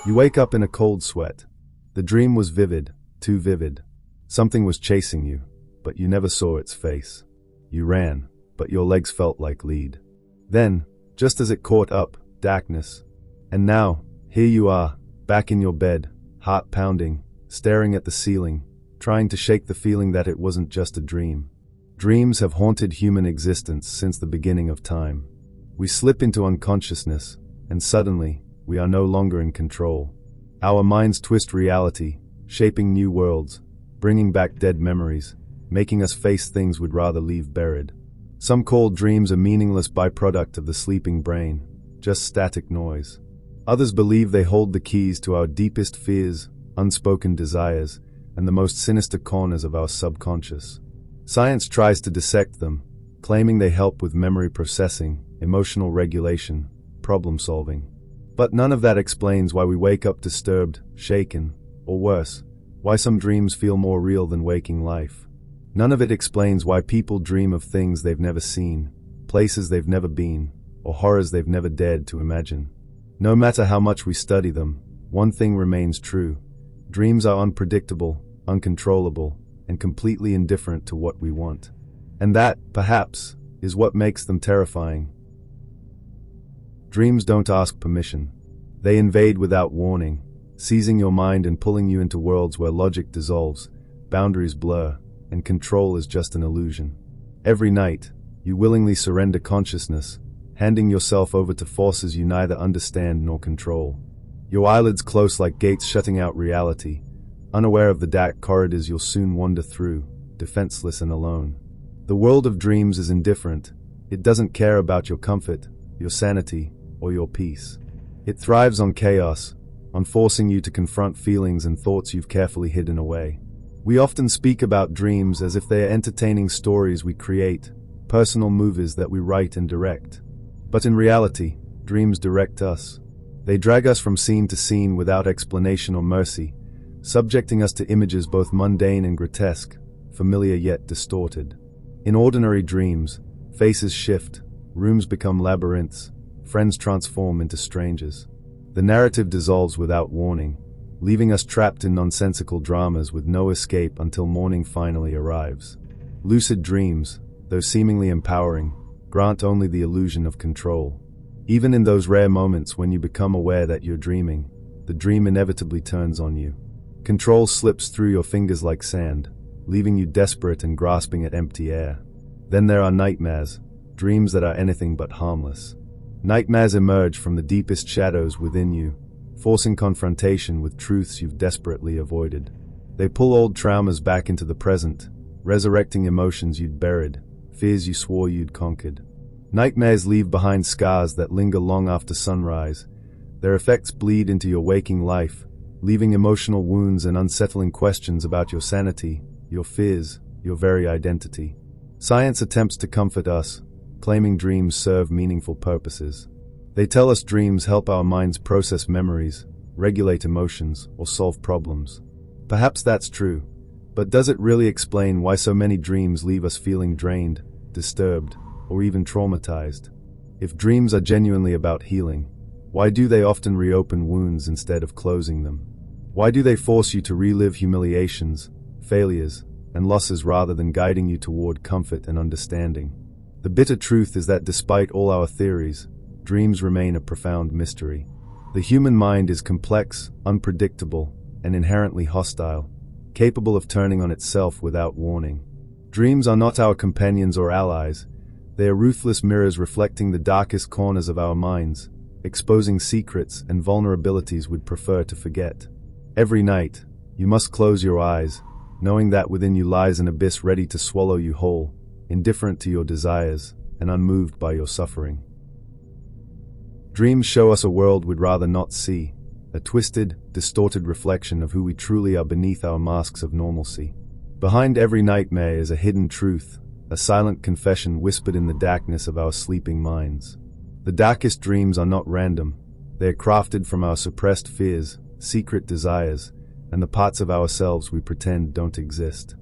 You wake up in a cold sweat. The dream was vivid, too vivid. Something was chasing you, but you never saw its face. You ran, but your legs felt like lead. Then, just as it caught up, darkness. And now, here you are, back in your bed, heart pounding, staring at the ceiling, trying to shake the feeling that it wasn't just a dream. Dreams have haunted human existence since the beginning of time. We slip into unconsciousness, and suddenly, we are no longer in control. Our minds twist reality, shaping new worlds, bringing back dead memories, making us face things we'd rather leave buried. Some call dreams a meaningless byproduct of the sleeping brain, just static noise. Others believe they hold the keys to our deepest fears, unspoken desires, and the most sinister corners of our subconscious. Science tries to dissect them, claiming they help with memory processing, emotional regulation, problem solving. But none of that explains why we wake up disturbed, shaken, or worse, why some dreams feel more real than waking life. None of it explains why people dream of things they've never seen, places they've never been, or horrors they've never dared to imagine. No matter how much we study them, one thing remains true. Dreams are unpredictable, uncontrollable, and completely indifferent to what we want. And that, perhaps, is what makes them terrifying. Dreams don't ask permission. They invade without warning, seizing your mind and pulling you into worlds where logic dissolves, boundaries blur, and control is just an illusion. Every night, you willingly surrender consciousness, handing yourself over to forces you neither understand nor control. Your eyelids close like gates shutting out reality, unaware of the dark corridors you'll soon wander through, defenseless and alone. The world of dreams is indifferent. It doesn't care about your comfort, your sanity, or your peace. It thrives on chaos, on forcing you to confront feelings and thoughts you've carefully hidden away. We often speak about dreams as if they are entertaining stories we create, personal movies that we write and direct. But in reality, dreams direct us. They drag us from scene to scene without explanation or mercy, subjecting us to images both mundane and grotesque, familiar yet distorted. In ordinary dreams, faces shift, rooms become labyrinths, friends transform into strangers. The narrative dissolves without warning, leaving us trapped in nonsensical dramas with no escape until morning finally arrives. Lucid dreams, though seemingly empowering, grant only the illusion of control. Even in those rare moments when you become aware that you're dreaming, the dream inevitably turns on you. Control slips through your fingers like sand, leaving you desperate and grasping at empty air. Then there are nightmares, dreams that are anything but harmless. Nightmares emerge from the deepest shadows within you, forcing confrontation with truths you've desperately avoided. They pull old traumas back into the present, resurrecting emotions you'd buried, fears you swore you'd conquered. Nightmares leave behind scars that linger long after sunrise. Their effects bleed into your waking life, leaving emotional wounds and unsettling questions about your sanity, your fears, your very identity. Science attempts to comfort us, claiming dreams serve meaningful purposes. They tell us dreams help our minds process memories, regulate emotions, or solve problems. Perhaps that's true, but does it really explain why so many dreams leave us feeling drained, disturbed, or even traumatized? If dreams are genuinely about healing, why do they often reopen wounds instead of closing them? Why do they force you to relive humiliations, failures, and losses rather than guiding you toward comfort and understanding? The bitter truth is that despite all our theories, dreams remain a profound mystery. The human mind is complex, unpredictable, and inherently hostile, capable of turning on itself without warning. Dreams are not our companions or allies. They are ruthless mirrors reflecting the darkest corners of our minds, exposing secrets and vulnerabilities we'd prefer to forget. Every night, you must close your eyes, knowing that within you lies an abyss ready to swallow you whole, indifferent to your desires and unmoved by your suffering. Dreams show us a world we'd rather not see, a twisted, distorted reflection of who we truly are beneath our masks of normalcy. Behind every nightmare is a hidden truth, a silent confession whispered in the darkness of our sleeping minds. The darkest dreams are not random. They are crafted from our suppressed fears, secret desires, and the parts of ourselves we pretend don't exist.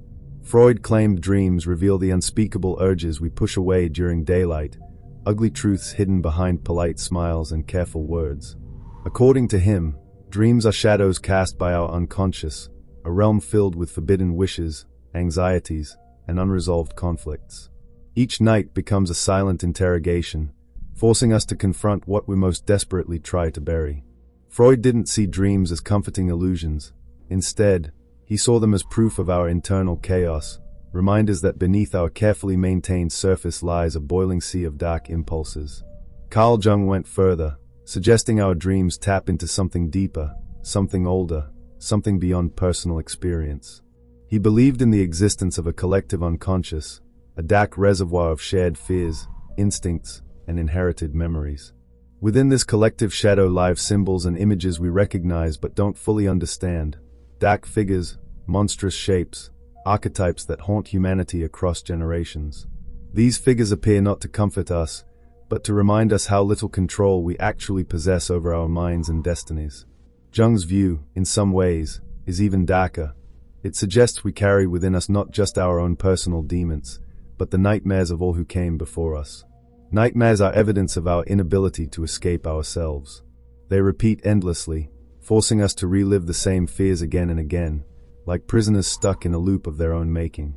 Freud claimed dreams reveal the unspeakable urges we push away during daylight, ugly truths hidden behind polite smiles and careful words. According to him, Dreams are shadows cast by our unconscious, a realm filled with forbidden wishes, anxieties, and unresolved conflicts. Each night becomes a silent interrogation, forcing us to confront what we most desperately try to bury. Freud didn't see dreams as comforting illusions. Instead, he saw them as proof of our internal chaos, reminders that beneath our carefully maintained surface lies a boiling sea of dark impulses. Carl Jung went further, suggesting our dreams tap into something deeper, something older, something beyond personal experience. He believed in the existence of a collective unconscious, a dark reservoir of shared fears, instincts, and inherited memories. Within this collective shadow live symbols and images we recognize but don't fully understand, dark figures, monstrous shapes, archetypes that haunt humanity across generations. These figures appear not to comfort us, but to remind us how little control we actually possess over our minds and destinies. Jung's view, in some ways, is even darker. It suggests we carry within us not just our own personal demons, but the nightmares of all who came before us. Nightmares are evidence of our inability to escape ourselves. They repeat endlessly, forcing us to relive the same fears again and again, like prisoners stuck in a loop of their own making.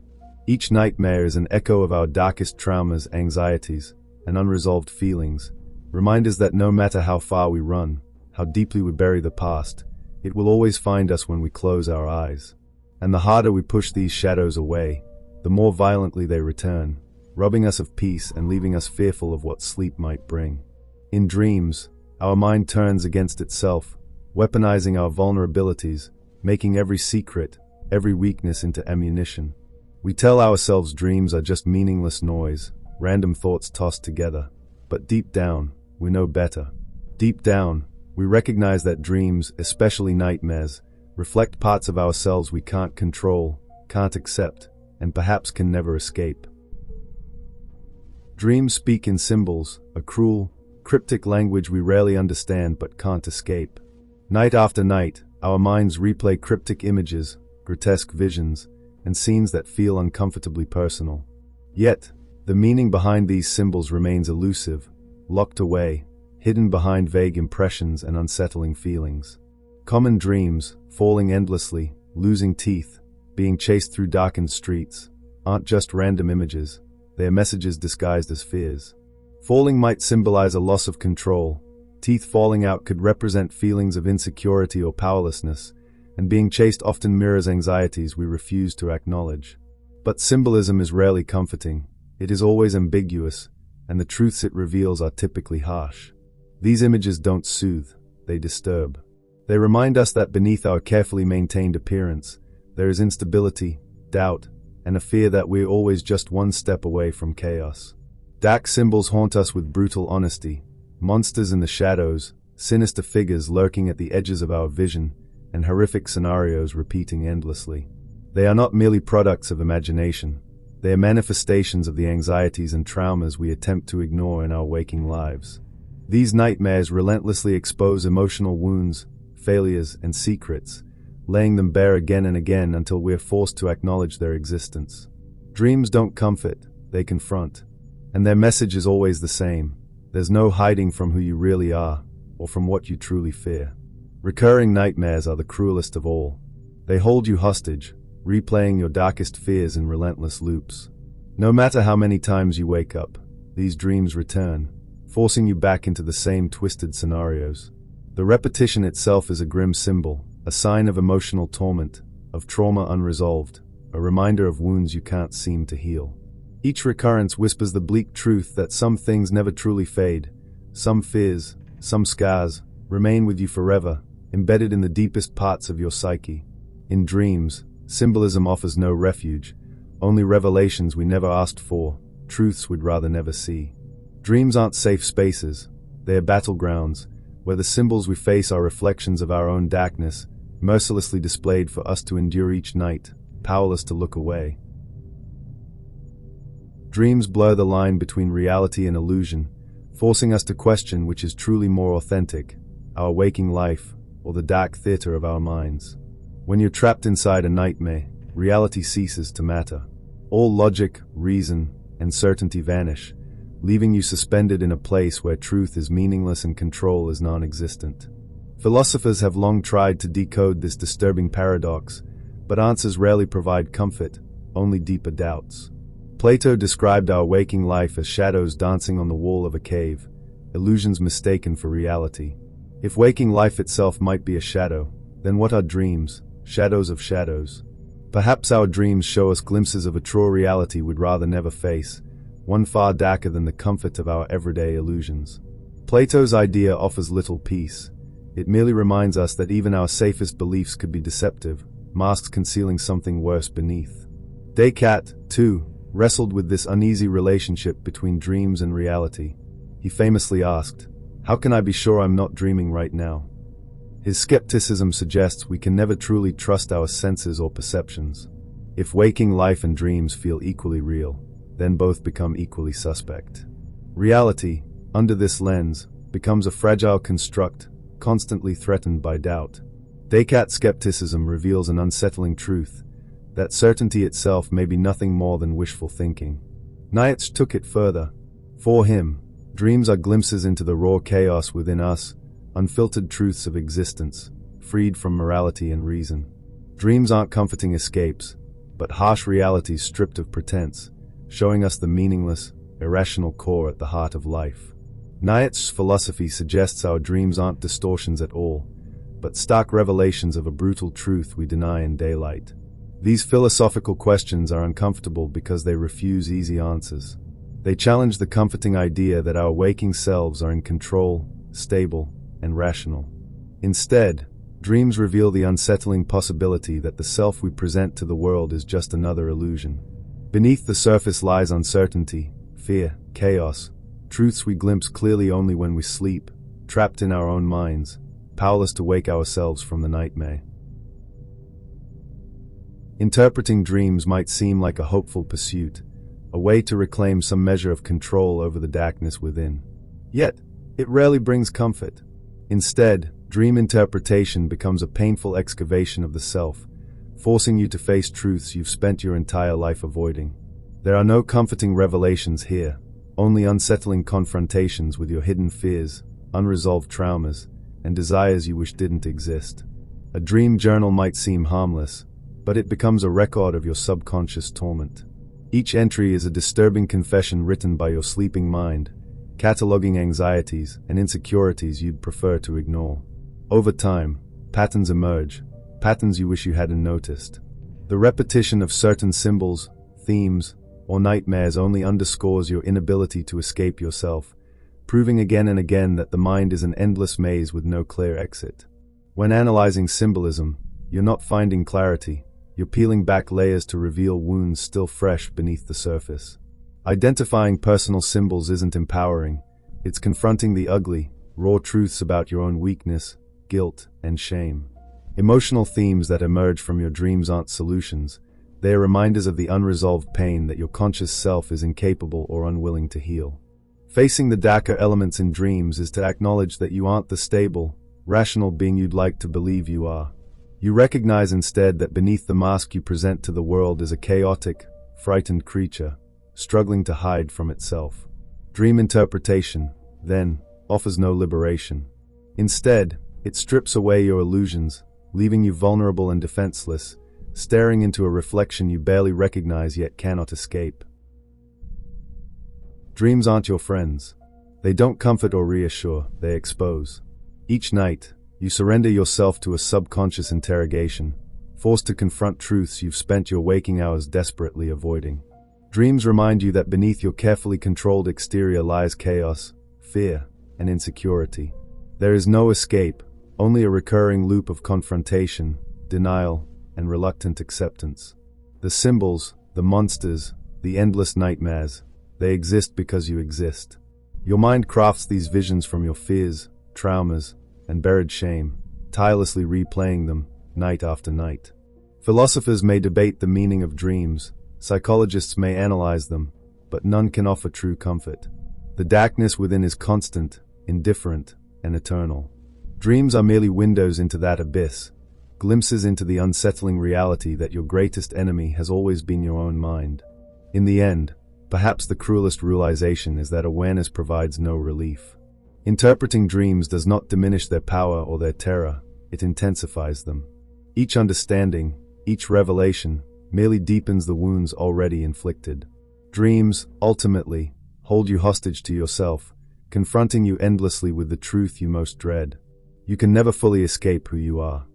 Each nightmare is an echo of our darkest traumas, anxieties, and unresolved feelings, reminders that no matter how far we run, how deeply we bury the past, it will always find us when we close our eyes. And the harder we push these shadows away, the more violently they return, robbing us of peace and leaving us fearful of what sleep might bring. In dreams, our mind turns against itself, weaponizing our vulnerabilities, making every secret, every weakness into ammunition. We tell ourselves dreams are just meaningless noise, random thoughts tossed together. But deep down, we know better. Deep down, we recognize that dreams, especially nightmares, reflect parts of ourselves we can't control, can't accept, and perhaps can never escape. Dreams speak in symbols, a cruel, cryptic language we rarely understand but can't escape. Night after night, our minds replay cryptic images, grotesque visions, and scenes that feel uncomfortably personal. Yet, the meaning behind these symbols remains elusive, locked away, hidden behind vague impressions and unsettling feelings. Common dreams, falling endlessly, losing teeth, being chased through darkened streets, aren't just random images, they are messages disguised as fears. Falling might symbolize a loss of control, teeth falling out could represent feelings of insecurity or powerlessness, and being chased often mirrors anxieties we refuse to acknowledge. But symbolism is rarely comforting. It is always ambiguous, and the truths it reveals are typically harsh. These images don't soothe, they disturb. They remind us that beneath our carefully maintained appearance, there is instability, doubt, and a fear that we're always just one step away from chaos. Dark symbols haunt us with brutal honesty, monsters in the shadows, sinister figures lurking at the edges of our vision, and horrific scenarios repeating endlessly. They are not merely products of imagination. They are manifestations of the anxieties and traumas we attempt to ignore in our waking lives. These nightmares relentlessly expose emotional wounds, failures, and secrets, laying them bare again and again until we are forced to acknowledge their existence. Dreams don't comfort, they confront. And their message is always the same. There's no hiding from who you really are, or from what you truly fear. Recurring nightmares are the cruelest of all. They hold you hostage, replaying your darkest fears in relentless loops. No matter how many times you wake up, these dreams return, forcing you back into the same twisted scenarios. The repetition itself is a grim symbol, a sign of emotional torment, of trauma unresolved, a reminder of wounds you can't seem to heal. Each recurrence whispers the bleak truth that some things never truly fade. Some fears, some scars, remain with you forever, embedded in the deepest parts of your psyche. In dreams, symbolism offers no refuge, only revelations we never asked for, truths we'd rather never see. Dreams aren't safe spaces, they are battlegrounds, where the symbols we face are reflections of our own darkness, mercilessly displayed for us to endure each night, powerless to look away. Dreams blur the line between reality and illusion, forcing us to question which is truly more authentic, our waking life, or the dark theater of our minds. When you're trapped inside a nightmare, reality ceases to matter. All logic, reason, and certainty vanish, leaving you suspended in a place where truth is meaningless and control is non-existent. Philosophers have long tried to decode this disturbing paradox, but answers rarely provide comfort, only deeper doubts. Plato described our waking life as shadows dancing on the wall of a cave, illusions mistaken for reality. If waking life itself might be a shadow, then what are dreams, shadows of shadows? Perhaps our dreams show us glimpses of a true reality we'd rather never face, one far darker than the comfort of our everyday illusions. Plato's idea offers little peace. It merely reminds us that even our safest beliefs could be deceptive, masks concealing something worse beneath. Descartes, too, wrestled with this uneasy relationship between dreams and reality. He famously asked, "How can I be sure I'm not dreaming right now?" His skepticism suggests we can never truly trust our senses or perceptions. If waking life and dreams feel equally real, then both become equally suspect. Reality, under this lens, becomes a fragile construct, constantly threatened by doubt. Descartes' skepticism reveals an unsettling truth, that certainty itself may be nothing more than wishful thinking. Nietzsche took it further. For him, dreams are glimpses into the raw chaos within us, unfiltered truths of existence, freed from morality and reason. Dreams aren't comforting escapes, but harsh realities stripped of pretense, showing us the meaningless, irrational core at the heart of life. Nietzsche's philosophy suggests our dreams aren't distortions at all, but stark revelations of a brutal truth we deny in daylight. These philosophical questions are uncomfortable because they refuse easy answers. They challenge the comforting idea that our waking selves are in control, stable, and rational. Instead, dreams reveal the unsettling possibility that the self we present to the world is just another illusion. Beneath the surface lies uncertainty, fear, chaos, truths we glimpse clearly only when we sleep, trapped in our own minds, powerless to wake ourselves from the nightmare. Interpreting dreams might seem like a hopeful pursuit, a way to reclaim some measure of control over the darkness within. Yet, it rarely brings comfort. Instead, dream interpretation becomes a painful excavation of the self, forcing you to face truths you've spent your entire life avoiding. There are no comforting revelations here, only unsettling confrontations with your hidden fears, unresolved traumas, and desires you wish didn't exist. A dream journal might seem harmless, but it becomes a record of your subconscious torment. Each entry is a disturbing confession written by your sleeping mind, cataloging anxieties and insecurities you'd prefer to ignore. Over time, patterns emerge, patterns you wish you hadn't noticed. The repetition of certain symbols, themes, or nightmares only underscores your inability to escape yourself, proving again and again that the mind is an endless maze with no clear exit. When analyzing symbolism, you're not finding clarity, you're peeling back layers to reveal wounds still fresh beneath the surface. Identifying personal symbols isn't empowering, it's confronting the ugly, raw truths about your own weakness, guilt, and shame. Emotional themes that emerge from your dreams aren't solutions, they are reminders of the unresolved pain that your conscious self is incapable or unwilling to heal. Facing the darker elements in dreams is to acknowledge that you aren't the stable, rational being you'd like to believe you are. You recognize instead that beneath the mask you present to the world is a chaotic, frightened creature, struggling to hide from itself. Dream interpretation, then, offers no liberation. Instead, it strips away your illusions, leaving you vulnerable and defenseless, staring into a reflection you barely recognize yet cannot escape. Dreams aren't your friends. They don't comfort or reassure, they expose. Each night, you surrender yourself to a subconscious interrogation, forced to confront truths you've spent your waking hours desperately avoiding. Dreams remind you that beneath your carefully controlled exterior lies chaos, fear, and insecurity. There is no escape, only a recurring loop of confrontation, denial, and reluctant acceptance. The symbols, the monsters, the endless nightmares, they exist because you exist. Your mind crafts these visions from your fears, traumas, and buried shame, tirelessly replaying them, night after night. Philosophers may debate the meaning of dreams, psychologists may analyze them, but none can offer true comfort. The darkness within is constant, indifferent, and eternal. Dreams are merely windows into that abyss, glimpses into the unsettling reality that your greatest enemy has always been your own mind. In the end, perhaps the cruelest realization is that awareness provides no relief. Interpreting dreams does not diminish their power or their terror, it intensifies them. Each understanding, each revelation, merely deepens the wounds already inflicted. Dreams, ultimately, hold you hostage to yourself, confronting you endlessly with the truth you most dread. You can never fully escape who you are.